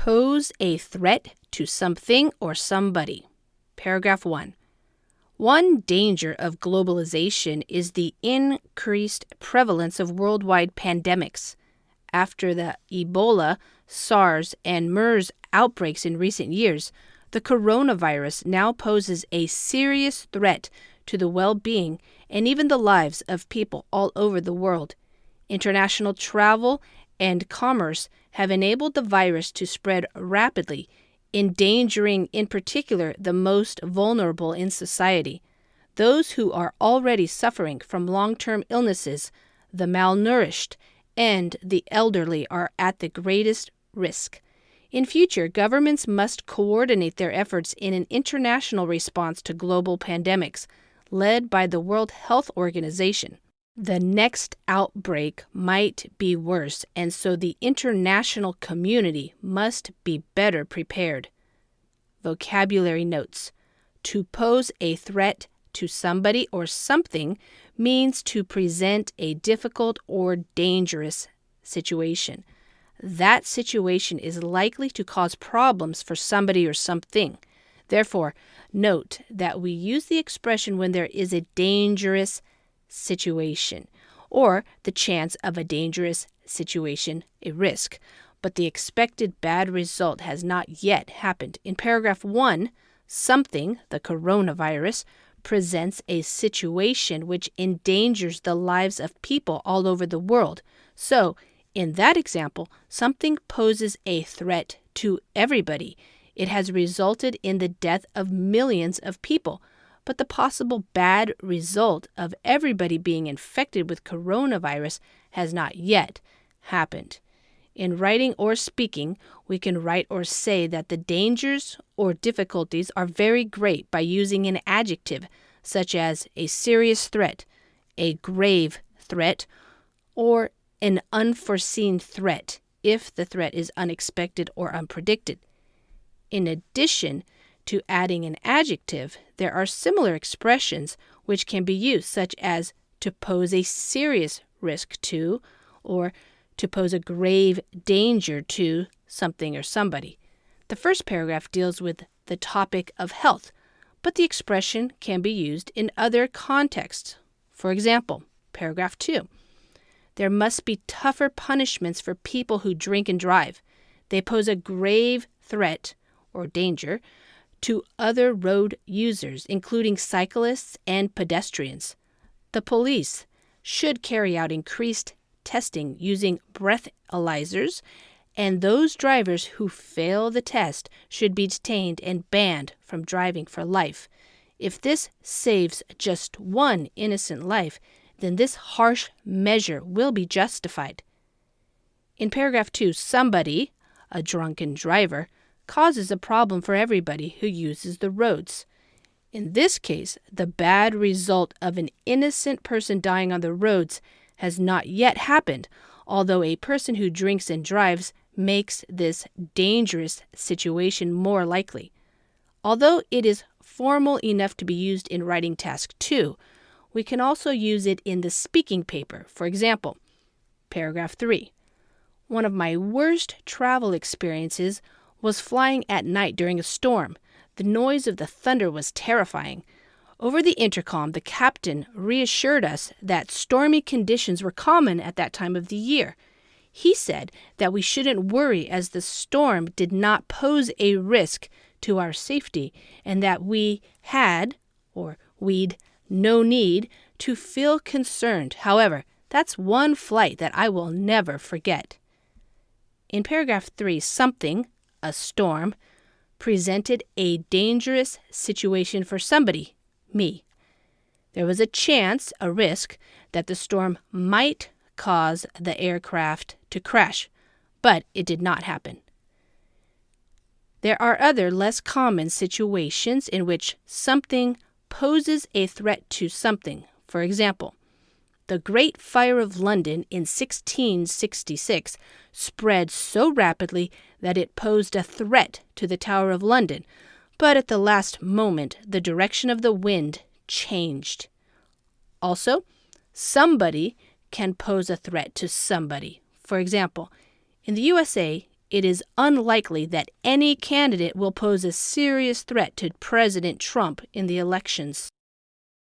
Pose a threat to something or somebody. Paragraph 1. One danger of globalization is the increased prevalence of worldwide pandemics. After the Ebola, SARS, and MERS outbreaks in recent years, the coronavirus now poses a serious threat to the well-being and even the lives of people all over the world. International travel and commerce have enabled the virus to spread rapidly, endangering in particular the most vulnerable in society. Those who are already suffering from long-term illnesses, the malnourished, and the elderly are at the greatest risk. In future, governments must coordinate their efforts in an international response to global pandemics, led by the World Health Organization. The next outbreak might be worse, and so the international community must be better prepared. Vocabulary notes. To pose a threat to somebody or something means to present a difficult or dangerous situation. That situation is likely to cause problems for somebody or something. Therefore, note that we use the expression when there is a dangerous situation, or the chance of a dangerous situation, a risk, but the expected bad result has not yet happened. In paragraph 1, something, the coronavirus, presents a situation which endangers the lives of people all over the world. So, in that example, something poses a threat to everybody. It has resulted in the death of millions of people, but the possible bad result of everybody being infected with coronavirus has not yet happened. In writing or speaking, we can write or say that the dangers or difficulties are very great by using an adjective, such as a serious threat, a grave threat, or an unforeseen threat, if the threat is unexpected or unpredicted. In addition to adding an adjective, there are similar expressions which can be used, such as to pose a serious risk to, or to pose a grave danger to something or somebody. The first paragraph deals with the topic of health, but the expression can be used in other contexts. For example, paragraph 2. There must be tougher punishments for people who drink and drive. They pose a grave threat or danger to other road users, including cyclists and pedestrians. The police should carry out increased testing using breathalyzers, and those drivers who fail the test should be detained and banned from driving for life. If this saves just one innocent life, then this harsh measure will be justified. In paragraph 2, somebody, a drunken driver, causes a problem for everybody who uses the roads. In this case, the bad result of an innocent person dying on the roads has not yet happened, although a person who drinks and drives makes this dangerous situation more likely. Although it is formal enough to be used in writing task 2, we can also use it in the speaking paper. For example, paragraph 3. One of my worst travel experiences was flying at night during a storm. The noise of the thunder was terrifying. Over the intercom, the captain reassured us that stormy conditions were common at that time of the year. He said that we shouldn't worry as the storm did not pose a risk to our safety and that we'd no need to feel concerned. However, that's one flight that I will never forget. In paragraph 3, something, a storm, presented a dangerous situation for somebody, me. There was a chance, a risk, that the storm might cause the aircraft to crash, but it did not happen. There are other less common situations in which something poses a threat to something. For example, the Great Fire of London in 1666 spread so rapidly that it posed a threat to the Tower of London, but at the last moment, the direction of the wind changed. Also, somebody can pose a threat to somebody. For example, in the USA, it is unlikely that any candidate will pose a serious threat to President Trump in the elections.